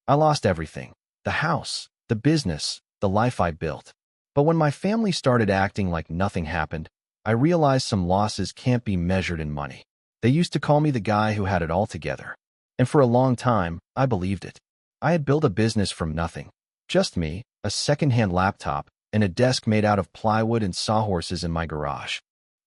I lost everything. The house, the business, the life I built. But when my family started acting like nothing happened, I realized some losses can't be measured in money. They used to call me the guy who had it all together. And for a long time, I believed it. I had built a business from nothing. Just me, a second-hand laptop, and a desk made out of plywood and sawhorses in my garage.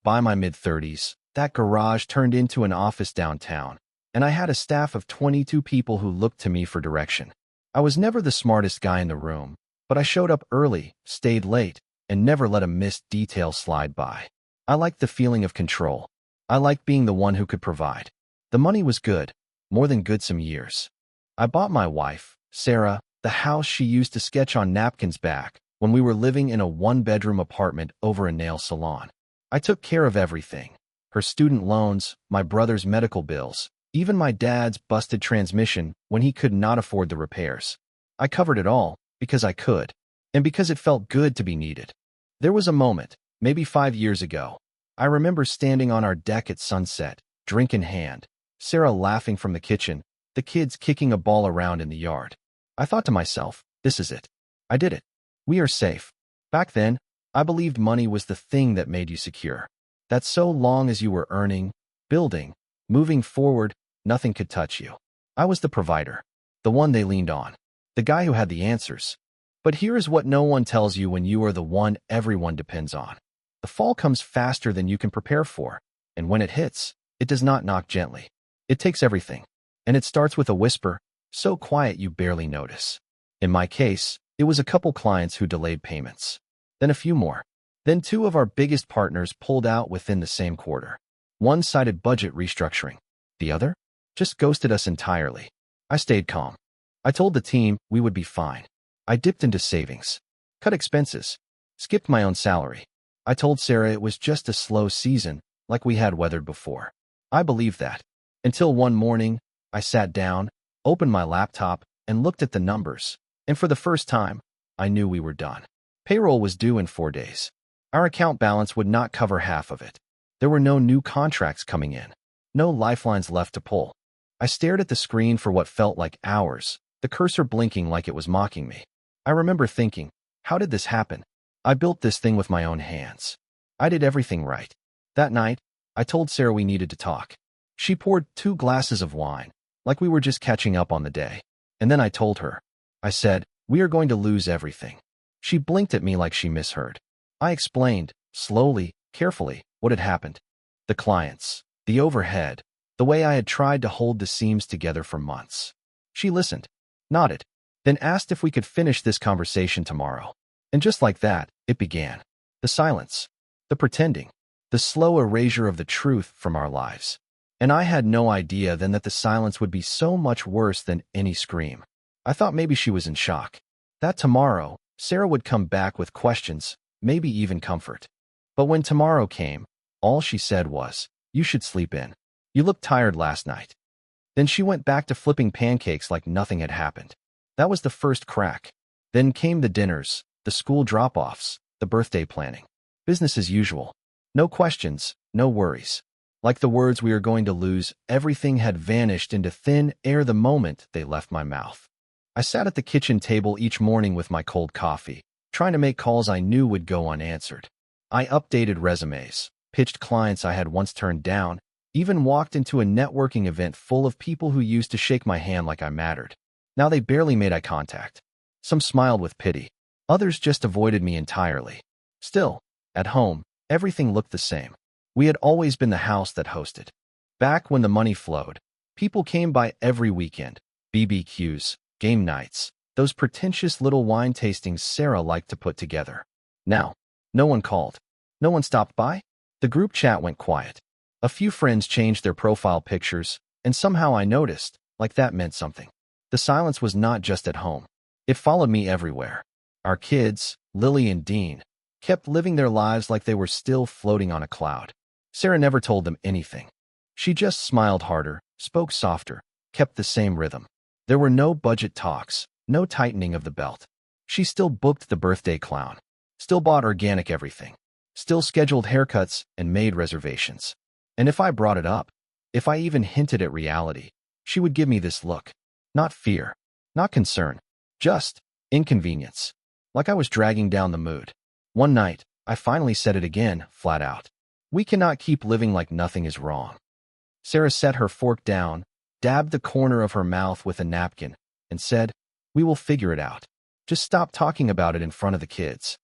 By my mid-30s, that garage turned into an office downtown, and I had a staff of 22 people who looked to me for direction. I was never the smartest guy in the room, but I showed up early, stayed late, and never let a missed detail slide by. I liked the feeling of control. I liked being the one who could provide. The money was good, more than good some years. I bought my wife, Sarah, the house she used to sketch on napkins back when we were living in a one-bedroom apartment over a nail salon. I took care of everything. Her student loans, my brother's medical bills, even my dad's busted transmission when he could not afford the repairs. I covered it all because I could, and because it felt good to be needed. There was a moment, maybe 5 years ago. I remember standing on our deck at sunset, drink in hand, Sarah laughing from the kitchen, the kids kicking a ball around in the yard. I thought to myself, this is it. I did it. We are safe. Back then, I believed money was the thing that made you secure. That so long as you were earning, building, moving forward, nothing could touch you. I was the provider, the one they leaned on, the guy who had the answers. But here is what no one tells you when you are the one everyone depends on. The fall comes faster than you can prepare for, and when it hits, it does not knock gently. It takes everything, and it starts with a whisper, so quiet you barely notice. In my case, it was a couple clients who delayed payments. Then a few more. Then 2 of our biggest partners pulled out within the same quarter. One cited budget restructuring. The other just ghosted us entirely. I stayed calm. I told the team we would be fine. I dipped into savings, cut expenses, skipped my own salary. I told Sarah it was just a slow season, like we had weathered before. I believed that. Until one morning, I sat down, opened my laptop, and looked at the numbers. And for the first time, I knew we were done. Payroll was due in 4 days. Our account balance would not cover half of it. There were no new contracts coming in, no lifelines left to pull. I stared at the screen for what felt like hours, the cursor blinking like it was mocking me. I remember thinking, how did this happen? I built this thing with my own hands. I did everything right. That night, I told Sarah we needed to talk. She poured 2 glasses of wine, like we were just catching up on the day. And then I told her. I said, we are going to lose everything. She blinked at me like she misheard. I explained, slowly, carefully, what had happened. The clients, the overhead, the way I had tried to hold the seams together for months. She listened, nodded, then asked if we could finish this conversation tomorrow. And just like that, it began. The silence, the pretending, the slow erasure of the truth from our lives. And I had no idea then that the silence would be so much worse than any scream. I thought maybe she was in shock. That tomorrow, Sarah would come back with questions, maybe even comfort. But when tomorrow came, all she said was, you should sleep in. You looked tired last night. Then she went back to flipping pancakes like nothing had happened. That was the first crack. Then came the dinners, the school drop-offs, the birthday planning. Business as usual. No questions, no worries. Like the words we are going to lose, everything had vanished into thin air the moment they left my mouth. I sat at the kitchen table each morning with my cold coffee, trying to make calls I knew would go unanswered. I updated resumes, pitched clients I had once turned down, even walked into a networking event full of people who used to shake my hand like I mattered. Now they barely made eye contact. Some smiled with pity. Others just avoided me entirely. Still, at home, everything looked the same. We had always been the house that hosted. Back when the money flowed, people came by every weekend. BBQs, game nights, those pretentious little wine tastings Sarah liked to put together. Now, no one called. No one stopped by. The group chat went quiet. A few friends changed their profile pictures, and somehow I noticed, like that meant something. The silence was not just at home. It followed me everywhere. Our kids, Lily and Dean, kept living their lives like they were still floating on a cloud. Sarah never told them anything. She just smiled harder, spoke softer, kept the same rhythm. There were no budget talks, no tightening of the belt. She still booked the birthday clown, still bought organic everything, still scheduled haircuts and made reservations. And if I brought it up, if I even hinted at reality, she would give me this look. Not fear, Not concern. Just inconvenience. Like I was dragging down the mood. One night, I finally said it again, flat out. We cannot keep living like nothing is wrong. Sarah set her fork down, dabbed the corner of her mouth with a napkin, and said, "We will figure it out. Just stop talking about it in front of the kids."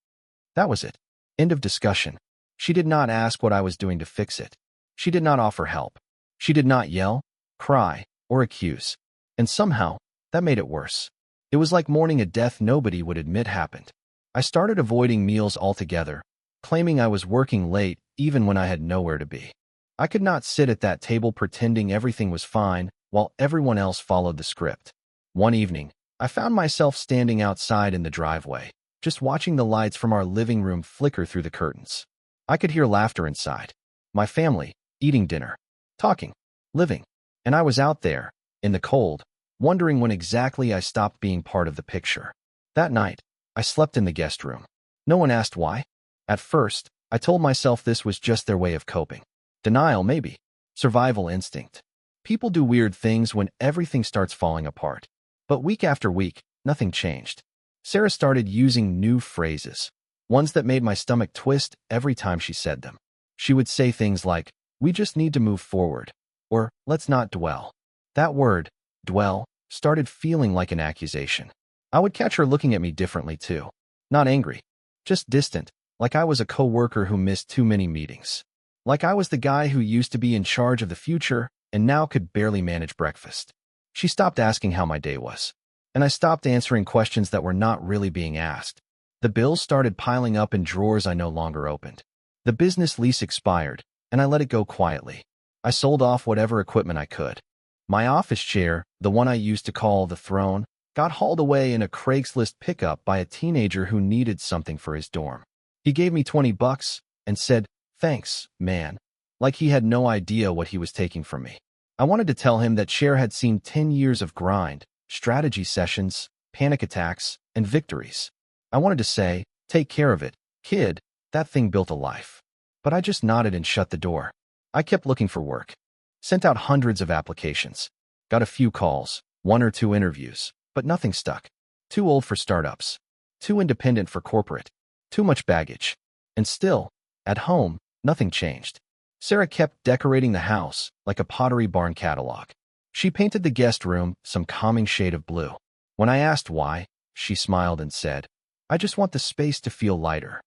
That was it. End of discussion. She did not ask what I was doing to fix it. She did not offer help. She did not yell, cry, or accuse. And somehow, that made it worse. It was like mourning a death nobody would admit happened. I started avoiding meals altogether, claiming I was working late even when I had nowhere to be. I could not sit at that table pretending everything was fine while everyone else followed the script. One evening, I found myself standing outside in the driveway, just watching the lights from our living room flicker through the curtains. I could hear laughter inside. My family, eating dinner, talking, living. And I was out there, in the cold, wondering when exactly I stopped being part of the picture. That night, I slept in the guest room. No one asked why. At first, I told myself this was just their way of coping. Denial, maybe. Survival instinct. People do weird things when everything starts falling apart. But week after week, nothing changed. Sarah started using new phrases, ones that made my stomach twist every time she said them. She would say things like, "We just need to move forward," or "Let's not dwell." That word, dwell, started feeling like an accusation. I would catch her looking at me differently too. Not angry, just distant, like I was a coworker who missed too many meetings. Like I was the guy who used to be in charge of the future and now could barely manage breakfast. She stopped asking how my day was, and I stopped answering questions that were not really being asked. The bills started piling up in drawers I no longer opened. The business lease expired, and I let it go quietly. I sold off whatever equipment I could. My office chair, the one I used to call the throne, got hauled away in a Craigslist pickup by a teenager who needed something for his dorm. He gave me $20 and said, "Thanks, man," like he had no idea what he was taking from me. I wanted to tell him that Cher had seen 10 years of grind, strategy sessions, panic attacks, and victories. I wanted to say, "Take care of it, kid, that thing built a life." But I just nodded and shut the door. I kept looking for work. Sent out hundreds of applications. Got a few calls, 1 or 2 interviews, but nothing stuck. Too old for startups. Too independent for corporate. Too much baggage. And still, at home, nothing changed. Sarah kept decorating the house like a Pottery Barn catalog. She painted the guest room some calming shade of blue. When I asked why, she smiled and said, "I just want the space to feel lighter."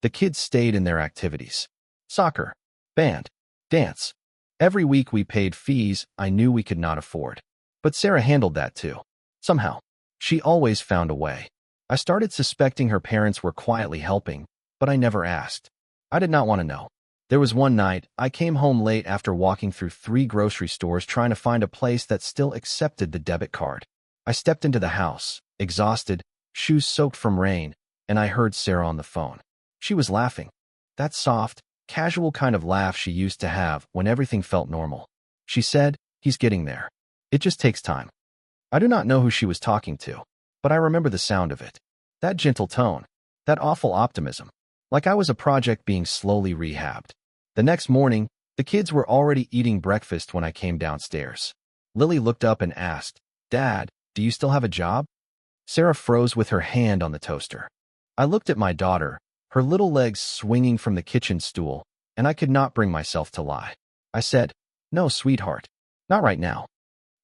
The kids stayed in their activities. Soccer, band, dance. Every week we paid fees I knew we could not afford. But Sarah handled that too. Somehow. She always found a way. I started suspecting her parents were quietly helping, but I never asked. I did not want to know. There was one night, I came home late after walking through 3 grocery stores trying to find a place that still accepted the debit card. I stepped into the house, exhausted, shoes soaked from rain, and I heard Sarah on the phone. She was laughing. That soft, casual kind of laugh she used to have when everything felt normal. She said, "He's getting there. It just takes time." I do not know who she was talking to, but I remember the sound of it. That gentle tone. That awful optimism. Like I was a project being slowly rehabbed. The next morning, the kids were already eating breakfast when I came downstairs. Lily looked up and asked, "Dad, do you still have a job?" Sarah froze with her hand on the toaster. I looked at my daughter, her little legs swinging from the kitchen stool, and I could not bring myself to lie. I said, "No, sweetheart. Not right now."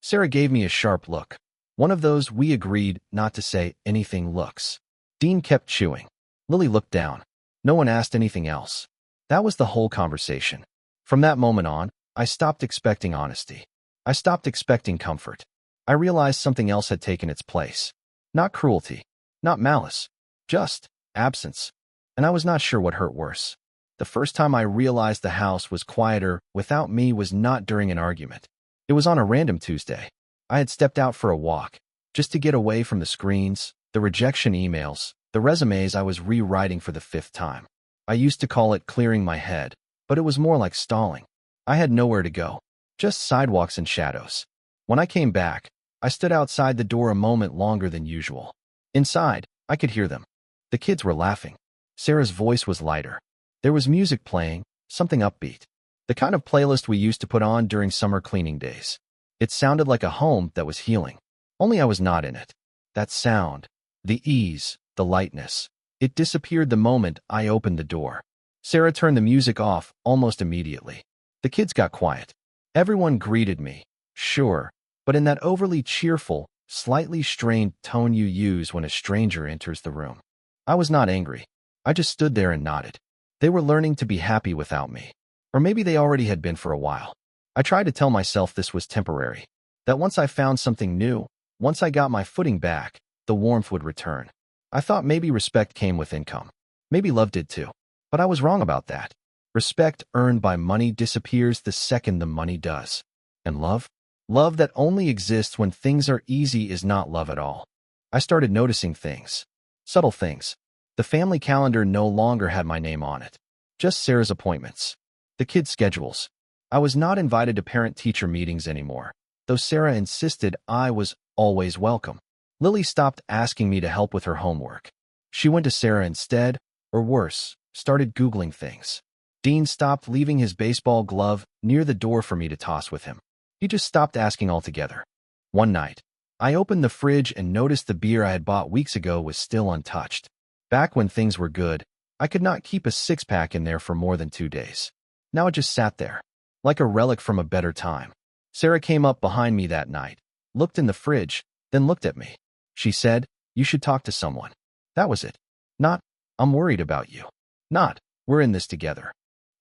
Sarah gave me a sharp look. One of those we agreed not to say anything looks. Dean kept chewing. Lily looked down. No one asked anything else. That was the whole conversation. From that moment on, I stopped expecting honesty. I stopped expecting comfort. I realized something else had taken its place. Not cruelty. Not malice. Just absence. And I was not sure what hurt worse. The first time I realized the house was quieter without me was not during an argument. It was on a random Tuesday. I had stepped out for a walk, just to get away from the screens, the rejection emails, the resumes I was rewriting for the 5th time. I used to call it clearing my head, but it was more like stalling. I had nowhere to go, just sidewalks and shadows. When I came back, I stood outside the door a moment longer than usual. Inside, I could hear them. The kids were laughing. Sarah's voice was lighter. There was music playing, something upbeat. The kind of playlist we used to put on during summer cleaning days. It sounded like a home that was healing. Only I was not in it. That sound, the ease, the lightness. It disappeared the moment I opened the door. Sarah turned the music off almost immediately. The kids got quiet. Everyone greeted me, sure, but in that overly cheerful, slightly strained tone you use when a stranger enters the room. I was not angry. I just stood there and nodded. They were learning to be happy without me. Or maybe they already had been for a while. I tried to tell myself this was temporary, that once I found something new, once I got my footing back, the warmth would return. I thought maybe respect came with income. Maybe love did too. But I was wrong about that. Respect earned by money disappears the second the money does. And love? Love that only exists when things are easy is not love at all. I started noticing things. Subtle things. The family calendar no longer had my name on it. Just Sarah's appointments. The kids' schedules. I was not invited to parent-teacher meetings anymore, though Sarah insisted I was always welcome. Lily stopped asking me to help with her homework. She went to Sarah instead, or worse, started Googling things. Dean stopped leaving his baseball glove near the door for me to toss with him. He just stopped asking altogether. One night, I opened the fridge and noticed the beer I had bought weeks ago was still untouched. Back when things were good, I could not keep a six-pack in there for more than 2 days. Now it just sat there, like a relic from a better time. Sarah came up behind me that night, looked in the fridge, then looked at me. She said, "You should talk to someone." That was it. Not, "I'm worried about you." Not, "We're in this together."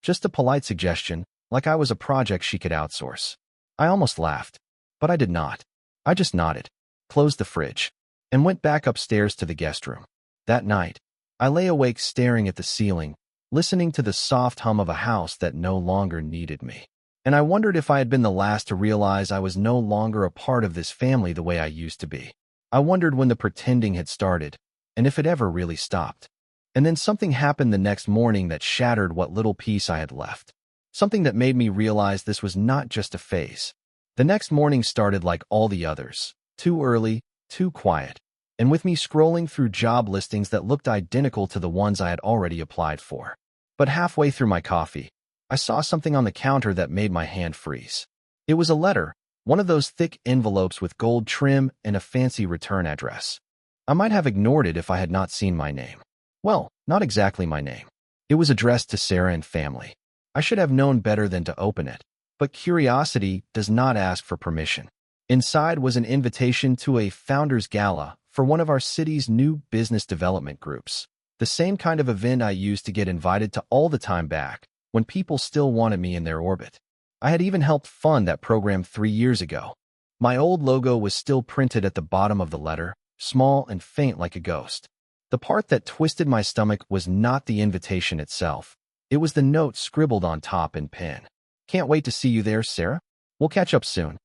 Just a polite suggestion, like I was a project she could outsource. I almost laughed, but I did not. I just nodded, closed the fridge, and went back upstairs to the guest room. That night, I lay awake staring at the ceiling, listening to the soft hum of a house that no longer needed me. And I wondered if I had been the last to realize I was no longer a part of this family the way I used to be. I wondered when the pretending had started, and if it ever really stopped. And then something happened the next morning that shattered what little peace I had left. Something that made me realize this was not just a phase. The next morning started like all the others, too early, too quiet, and with me scrolling through job listings that looked identical to the ones I had already applied for. But halfway through my coffee, I saw something on the counter that made my hand freeze. It was a letter, one of those thick envelopes with gold trim and a fancy return address. I might have ignored it if I had not seen my name. Well, not exactly my name. It was addressed to Sarah and family. I should have known better than to open it, but curiosity does not ask for permission. Inside was an invitation to a founders gala for one of our city's new business development groups. The same kind of event I used to get invited to all the time back, when people still wanted me in their orbit. I had even helped fund that program 3 years ago. My old logo was still printed at the bottom of the letter, small and faint like a ghost. The part that twisted my stomach was not the invitation itself. It was the note scribbled on top in pen. "Can't wait to see you there, Sarah. We'll catch up soon."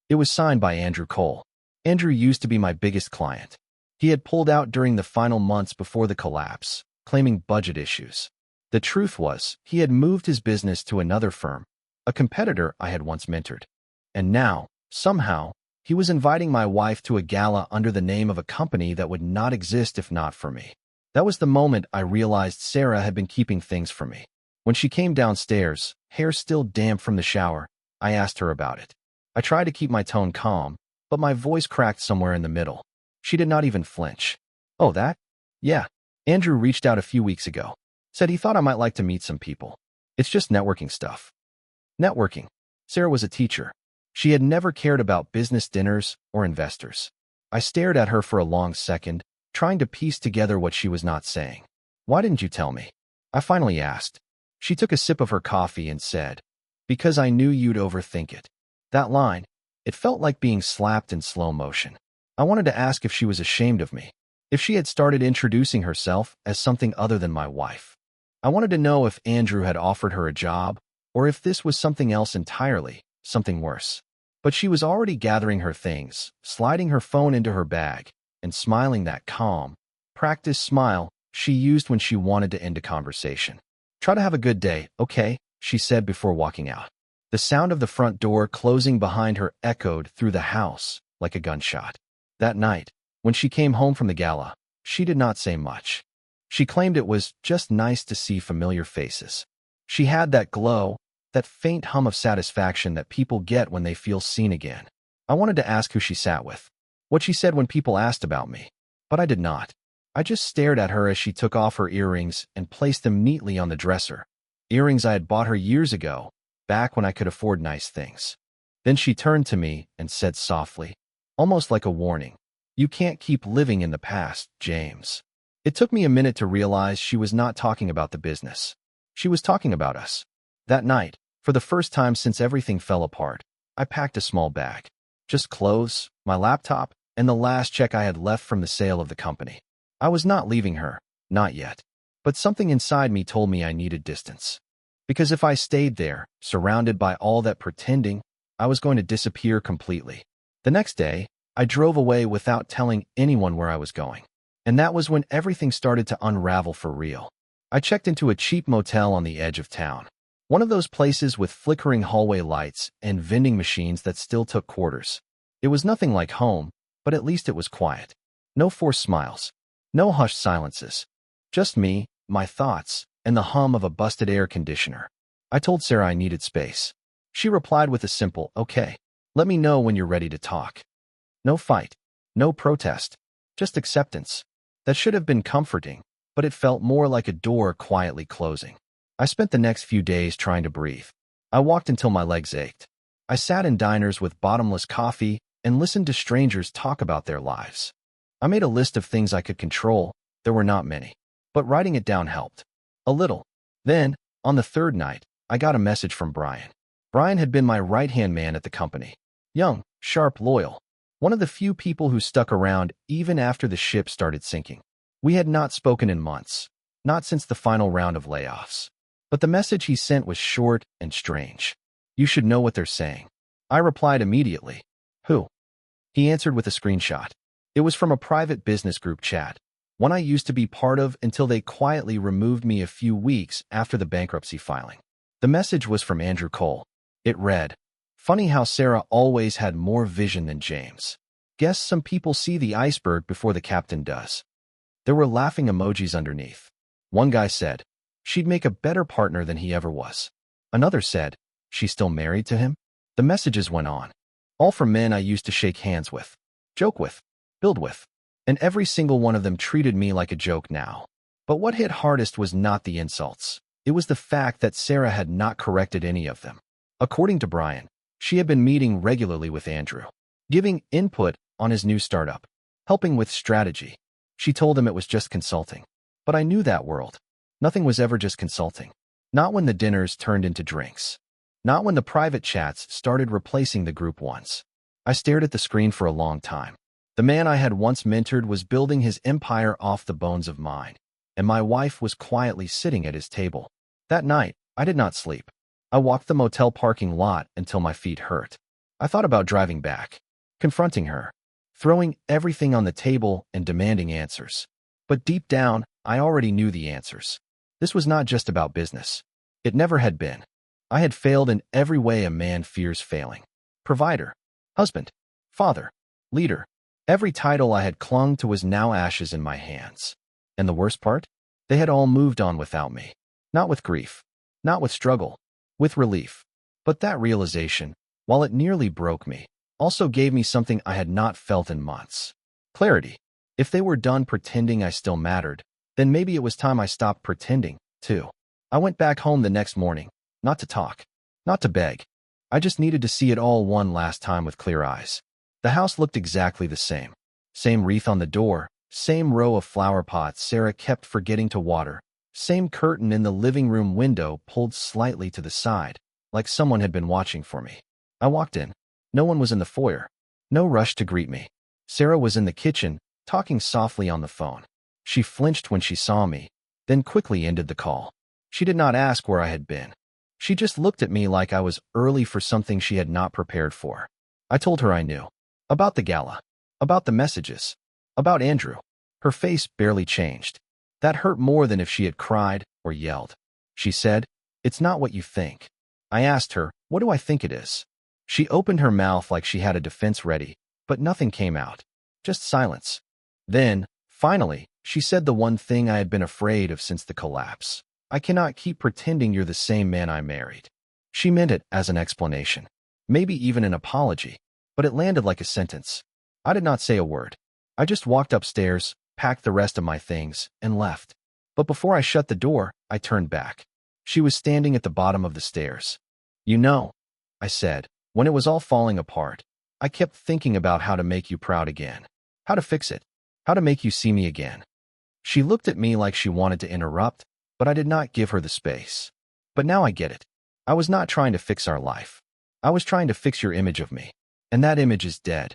It was signed by Andrew Cole. Andrew used to be my biggest client. He had pulled out during the final months before the collapse, claiming budget issues. The truth was, he had moved his business to another firm, a competitor I had once mentored. And now, somehow, he was inviting my wife to a gala under the name of a company that would not exist if not for me. That was the moment I realized Sarah had been keeping things from me. When she came downstairs, hair still damp from the shower, I asked her about it. I tried to keep my tone calm, but my voice cracked somewhere in the middle. She did not even flinch. "Oh, that? Yeah. Andrew reached out a few weeks ago. Said he thought I might like to meet some people. It's just networking stuff." Networking. Sarah was a teacher. She had never cared about business dinners or investors. I stared at her for a long second, trying to piece together what she was not saying. "Why didn't you tell me?" I finally asked. She took a sip of her coffee and said, "Because I knew you'd overthink it." That line, it felt like being slapped in slow motion. I wanted to ask if she was ashamed of me, if she had started introducing herself as something other than my wife. I wanted to know if Andrew had offered her a job, or if this was something else entirely, something worse. But she was already gathering her things, sliding her phone into her bag, and smiling that calm, practiced smile she used when she wanted to end a conversation. "Try to have a good day, okay?" she said before walking out. The sound of the front door closing behind her echoed through the house like a gunshot. That night, when she came home from the gala, she did not say much. She claimed it was just nice to see familiar faces. She had that glow, that faint hum of satisfaction that people get when they feel seen again. I wanted to ask who she sat with. what she said when people asked about me. But I did not. I just stared at her as she took off her earrings and placed them neatly on the dresser. Earrings I had bought her years ago, back when I could afford nice things. Then she turned to me and said softly, almost like a warning, "You can't keep living in the past, James." It took me a minute to realize she was not talking about the business. She was talking about us. That night, for the first time since everything fell apart, I packed a small bag. Just clothes, my laptop, and the last check I had left from the sale of the company. I was not leaving her, not yet. But something inside me told me I needed distance. Because if I stayed there, surrounded by all that pretending, I was going to disappear completely. The next day, I drove away without telling anyone where I was going. And that was when everything started to unravel for real. I checked into a cheap motel on the edge of town. One of those places with flickering hallway lights and vending machines that still took quarters. It was nothing like home, but at least it was quiet. No forced smiles. No hushed silences. Just me, my thoughts, and the hum of a busted air conditioner. I told Sarah I needed space. She replied with a simple, "Okay, let me know when you're ready to talk." No fight. No protest. Just acceptance. That should have been comforting, but it felt more like a door quietly closing. I spent the next few days trying to breathe. I walked until my legs ached. I sat in diners with bottomless coffee and listened to strangers talk about their lives. I made a list of things I could control. There were not many, but writing it down helped. A little. Then, on the third night, I got a message from Brian. Brian had been my right-hand man at the company. Young, sharp, loyal. One of the few people who stuck around even after the ship started sinking. We had not spoken in months, not since the final round of layoffs. But the message he sent was short and strange. "You should know what they're saying." I replied immediately. "Who?" He answered with a screenshot. It was from a private business group chat, one I used to be part of until they quietly removed me a few weeks after the bankruptcy filing. The message was from Andrew Cole. It read, "Funny how Sarah always had more vision than James. Guess some people see the iceberg before the captain does." There were laughing emojis underneath. One guy said, "She'd make a better partner than he ever was." Another said, "She's still married to him?" The messages went on. All from men I used to shake hands with, joke with, build with. And every single one of them treated me like a joke now. But what hit hardest was not the insults. It was the fact that Sarah had not corrected any of them. According to Brian, she had been meeting regularly with Andrew, giving input on his new startup, helping with strategy. She told him it was just consulting. But I knew that world. Nothing was ever just consulting. Not when the dinners turned into drinks. Not when the private chats started replacing the group ones. I stared at the screen for a long time. The man I had once mentored was building his empire off the bones of mine, and my wife was quietly sitting at his table. That night, I did not sleep. I walked the motel parking lot until my feet hurt. I thought about driving back, confronting her, throwing everything on the table and demanding answers. But deep down, I already knew the answers. This was not just about business. It never had been. I had failed in every way a man fears failing. Provider, husband, father, leader. Every title I had clung to was now ashes in my hands. And the worst part? They had all moved on without me. Not with grief. Not with struggle. With relief. But that realization, while it nearly broke me, also gave me something I had not felt in months. Clarity. If they were done pretending I still mattered, then maybe it was time I stopped pretending, too. I went back home the next morning, not to talk, not to beg. I just needed to see it all one last time with clear eyes. The house looked exactly the same. Same wreath on the door, same row of flower pots Sarah kept forgetting to water, same curtain in the living room window pulled slightly to the side, like someone had been watching for me. I walked in. No one was in the foyer. No rush to greet me. Sarah was in the kitchen, talking softly on the phone. She flinched when she saw me, then quickly ended the call. She did not ask where I had been. She just looked at me like I was early for something she had not prepared for. I told her I knew. About the gala. About the messages. About Andrew. Her face barely changed. That hurt more than if she had cried or yelled. She said, "It's not what you think." I asked her, "What do I think it is?" She opened her mouth like she had a defense ready, but nothing came out. Just silence. Then, finally, she said the one thing I had been afraid of since the collapse. "I cannot keep pretending you're the same man I married." She meant it as an explanation. Maybe even an apology. But it landed like a sentence. I did not say a word. I just walked upstairs, packed the rest of my things, and left. But before I shut the door, I turned back. She was standing at the bottom of the stairs. "You know," I said, when it was all falling apart, "I kept thinking about how to make you proud again. How to fix it. How to make you see me again." She looked at me like she wanted to interrupt, but I did not give her the space. "But now I get it. I was not trying to fix our life. I was trying to fix your image of me. And that image is dead."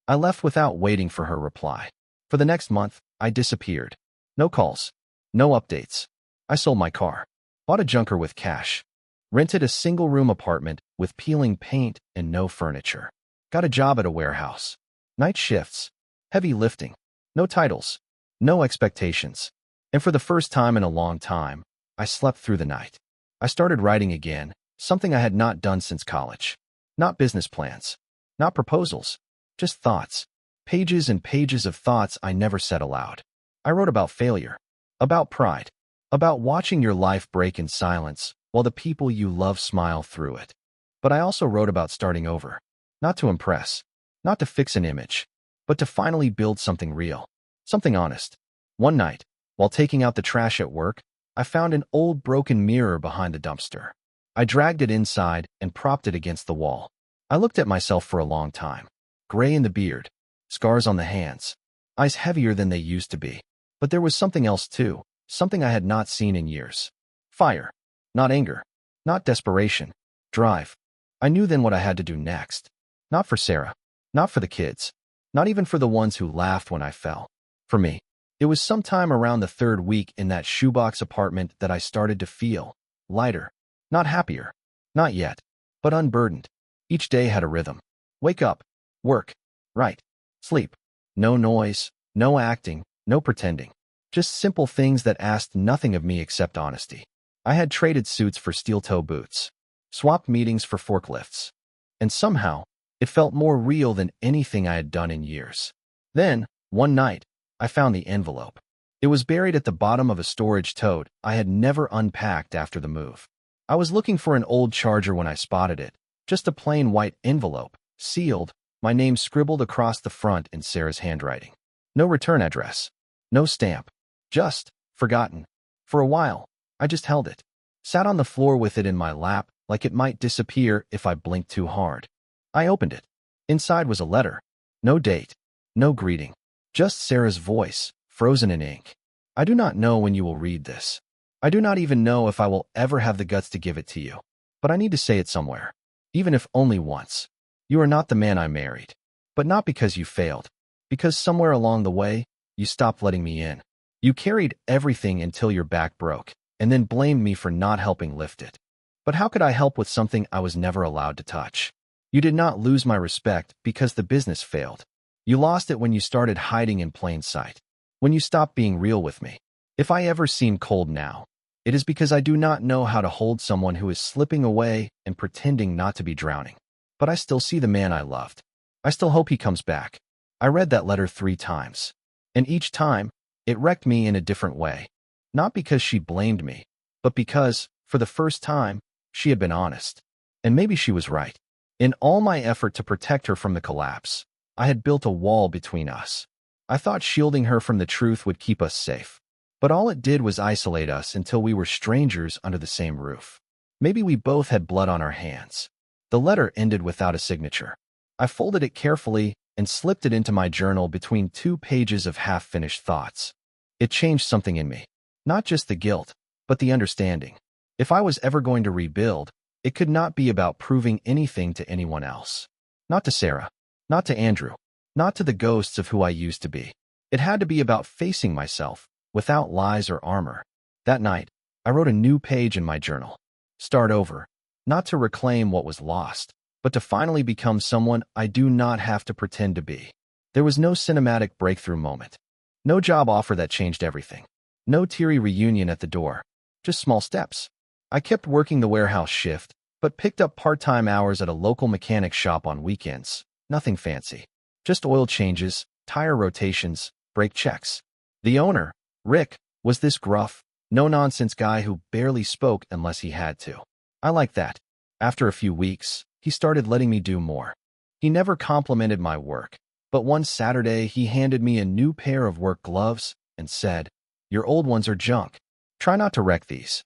I left without waiting for her reply. For the next month, I disappeared. No calls. No updates. I sold my car. Bought a junker with cash. Rented a single-room apartment with peeling paint and no furniture. Got a job at a warehouse. Night shifts. Heavy lifting. No titles. No expectations. And for the first time in a long time, I slept through the night. I started writing again, something I had not done since college. Not business plans. Not proposals. Just thoughts. Pages and pages of thoughts I never said aloud. I wrote about failure. About pride. About watching your life break in silence while the people you love smile through it. But I also wrote about starting over. Not to impress. Not to fix an image. But to finally build something real. Something honest. One night, while taking out the trash at work, I found an old broken mirror behind the dumpster. I dragged it inside and propped it against the wall. I looked at myself for a long time. Gray in the beard. Scars on the hands. Eyes heavier than they used to be. But there was something else too. Something I had not seen in years. Fire. Not anger. Not desperation. Drive. I knew then what I had to do next. Not for Sarah. Not for the kids. Not even for the ones who laughed when I fell. For me. It was sometime around the third week in that shoebox apartment that I started to feel lighter. Not happier. Not yet. But unburdened. Each day had a rhythm. Wake up. Work. Write. Sleep. No noise. No acting. No pretending. Just simple things that asked nothing of me except honesty. I had traded suits for steel-toe boots. Swapped meetings for forklifts. And somehow, it felt more real than anything I had done in years. Then, one night, I found the envelope. It was buried at the bottom of a storage tote I had never unpacked after the move. I was looking for an old charger when I spotted it. Just a plain white envelope, sealed, my name scribbled across the front in Sarah's handwriting. No return address. No stamp. Just forgotten. For a while, I just held it. Sat on the floor with it in my lap like it might disappear if I blinked too hard. I opened it. Inside was a letter. No date. No greeting. Just Sarah's voice, frozen in ink. "I do not know when you will read this. I do not even know if I will ever have the guts to give it to you. But I need to say it somewhere. Even if only once. You are not the man I married. But not because you failed. Because somewhere along the way, you stopped letting me in. You carried everything until your back broke, and then blamed me for not helping lift it. But how could I help with something I was never allowed to touch? You did not lose my respect because the business failed. You lost it when you started hiding in plain sight. When you stopped being real with me. If I ever seem cold now, it is because I do not know how to hold someone who is slipping away and pretending not to be drowning. But I still see the man I loved. I still hope he comes back." I read that letter 3 times. And each time, it wrecked me in a different way. Not because she blamed me, but because, for the first time, she had been honest. And maybe she was right. In all my effort to protect her from the collapse, I had built a wall between us. I thought shielding her from the truth would keep us safe. But all it did was isolate us until we were strangers under the same roof. Maybe we both had blood on our hands. The letter ended without a signature. I folded it carefully and slipped it into my journal between 2 pages of half-finished thoughts. It changed something in me. Not just the guilt, but the understanding. If I was ever going to rebuild, it could not be about proving anything to anyone else. Not to Sarah. Not to Andrew. Not to the ghosts of who I used to be. It had to be about facing myself, without lies or armor. That night, I wrote a new page in my journal. Start over. Not to reclaim what was lost, but to finally become someone I do not have to pretend to be. There was no cinematic breakthrough moment. No job offer that changed everything. No teary reunion at the door. Just small steps. I kept working the warehouse shift, but picked up part-time hours at a local mechanic shop on weekends. Nothing fancy. Just oil changes, tire rotations, brake checks. The owner, Rick, was this gruff, no-nonsense guy who barely spoke unless he had to. I liked that. After a few weeks, he started letting me do more. He never complimented my work. But one Saturday, he handed me a new pair of work gloves and said, "Your old ones are junk. Try not to wreck these."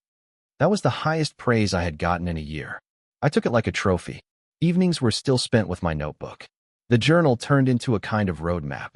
That was the highest praise I had gotten in a year. I took it like a trophy. Evenings were still spent with my notebook. The journal turned into a kind of roadmap.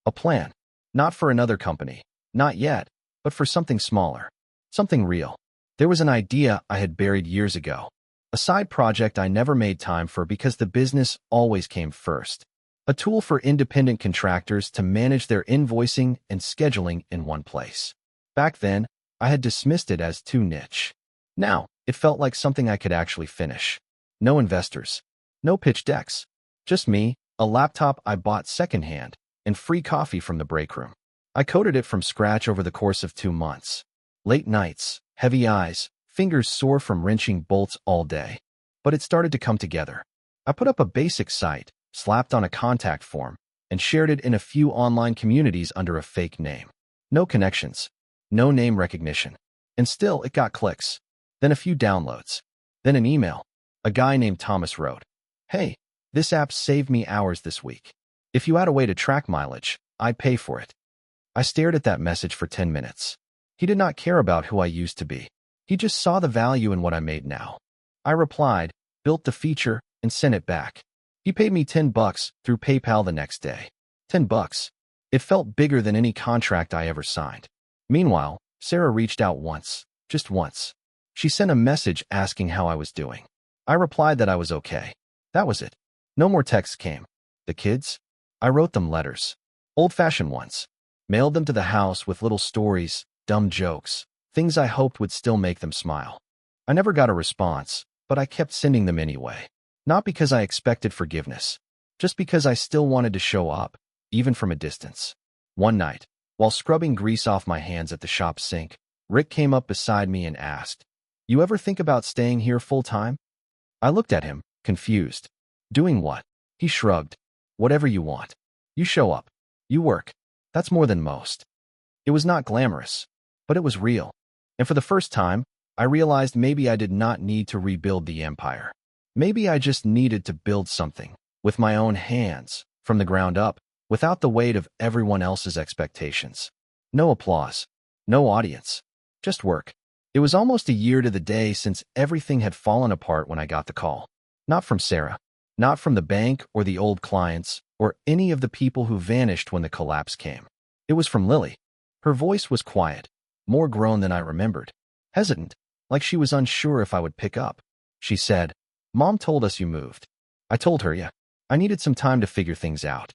A plan. Not for another company. Not yet. But for something smaller. Something real. There was an idea I had buried years ago. A side project I never made time for because the business always came first. A tool for independent contractors to manage their invoicing and scheduling in one place. Back then, I had dismissed it as too niche. Now, it felt like something I could actually finish. No investors. No pitch decks. Just me, a laptop I bought secondhand, and free coffee from the break room. I coded it from scratch over the course of 2 months. Late nights, heavy eyes, fingers sore from wrenching bolts all day. But it started to come together. I put up a basic site, slapped on a contact form, and shared it in a few online communities under a fake name. No connections. No name recognition. And still, it got clicks. Then a few downloads. Then an email. A guy named Thomas wrote, "Hey, this app saved me hours this week. If you had a way to track mileage, I'd pay for it." I stared at that message for 10 minutes. He did not care about who I used to be. He just saw the value in what I made now. I replied, built the feature, and sent it back. He paid me $10 through PayPal the next day. $10. It felt bigger than any contract I ever signed. Meanwhile, Sarah reached out once, just once. She sent a message asking how I was doing. I replied that I was okay. That was it. No more texts came. The kids? I wrote them letters. Old-fashioned ones. Mailed them to the house with little stories, dumb jokes, things I hoped would still make them smile. I never got a response, but I kept sending them anyway. Not because I expected forgiveness, just because I still wanted to show up, even from a distance. One night, while scrubbing grease off my hands at the shop sink, Rick came up beside me and asked, "You ever think about staying here full-time?" I looked at him, confused. Doing what? He shrugged. "Whatever you want. You show up. You work. That's more than most." It was not glamorous, but it was real. And for the first time, I realized maybe I did not need to rebuild the empire. Maybe I just needed to build something, with my own hands, from the ground up, without the weight of everyone else's expectations. No applause. No audience. Just work. It was almost a year to the day since everything had fallen apart when I got the call. Not from Sarah. Not from the bank or the old clients, or any of the people who vanished when the collapse came. It was from Lily. Her voice was quiet, more grown than I remembered. Hesitant, like she was unsure if I would pick up. She said, "Mom told us you moved." I told her, yeah. I needed some time to figure things out.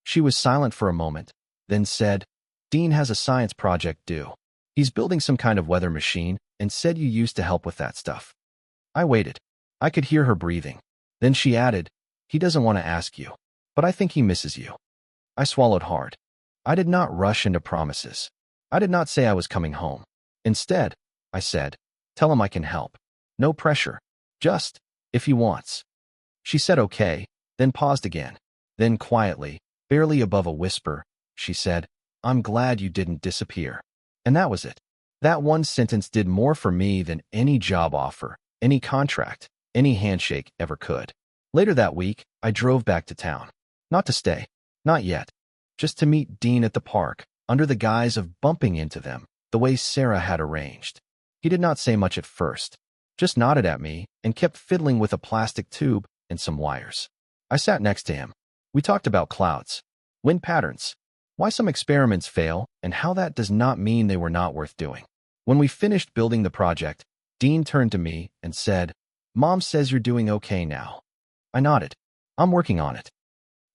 She was silent for a moment, then said, "Dean has a science project due. He's building some kind of weather machine and said you used to help with that stuff." I waited. I could hear her breathing. Then she added, "He doesn't want to ask you, but I think he misses you." I swallowed hard. I did not rush into promises. I did not say I was coming home. Instead, I said, "Tell him I can help. No pressure. Just, if he wants." She said okay, then paused again. Then quietly, barely above a whisper, she said, "I'm glad you didn't disappear." And that was it. That one sentence did more for me than any job offer, any contract, any handshake ever could. Later that week, I drove back to town. Not to stay. Not yet. Just to meet Dean at the park, under the guise of bumping into them, the way Sarah had arranged. He did not say much at first, just nodded at me and kept fiddling with a plastic tube and some wires. I sat next to him. We talked about clouds, wind patterns, why some experiments fail, and how that does not mean they were not worth doing. When we finished building the project, Dean turned to me and said, "Mom says you're doing okay now." I nodded. "I'm working on it."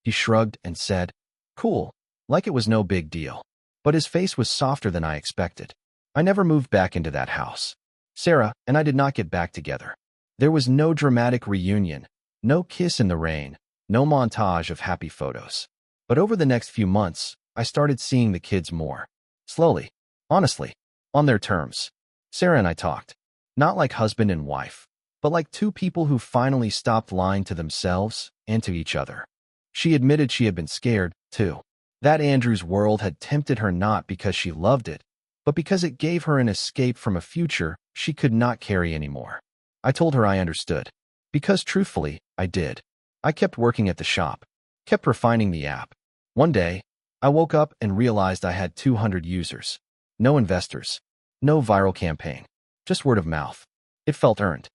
He shrugged and said, "Cool," like it was no big deal. But his face was softer than I expected. I never moved back into that house. Sarah and I did not get back together. There was no dramatic reunion, no kiss in the rain, no montage of happy photos. But over the next few months, I started seeing the kids more. Slowly. Honestly. On their terms. Sarah and I talked. Not like husband and wife, but like two people who finally stopped lying to themselves and to each other. She admitted she had been scared, too. That Andrew's world had tempted her not because she loved it, but because it gave her an escape from a future she could not carry anymore. I told her I understood. Because truthfully, I did. I kept working at the shop, kept refining the app, One day, I woke up and realized I had 200 users. No investors. No viral campaign. Just word of mouth. It felt earned.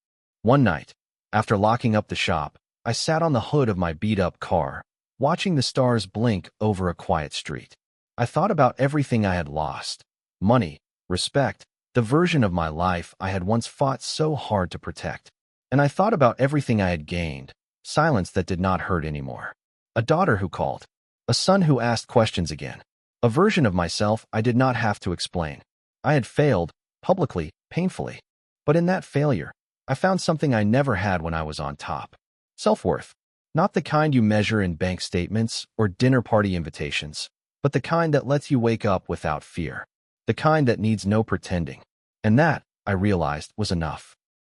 One night, after locking up the shop, I sat on the hood of my beat-up car, watching the stars blink over a quiet street. I thought about everything I had lost. Money, respect, the version of my life I had once fought so hard to protect. And I thought about everything I had gained, silence that did not hurt anymore. A daughter who called. A son who asked questions again. A version of myself I did not have to explain. I had failed, publicly, painfully. But in that failure, I found something I never had when I was on top. Self-worth. Not the kind you measure in bank statements or dinner party invitations, but the kind that lets you wake up without fear. The kind that needs no pretending. And that, I realized, was enough.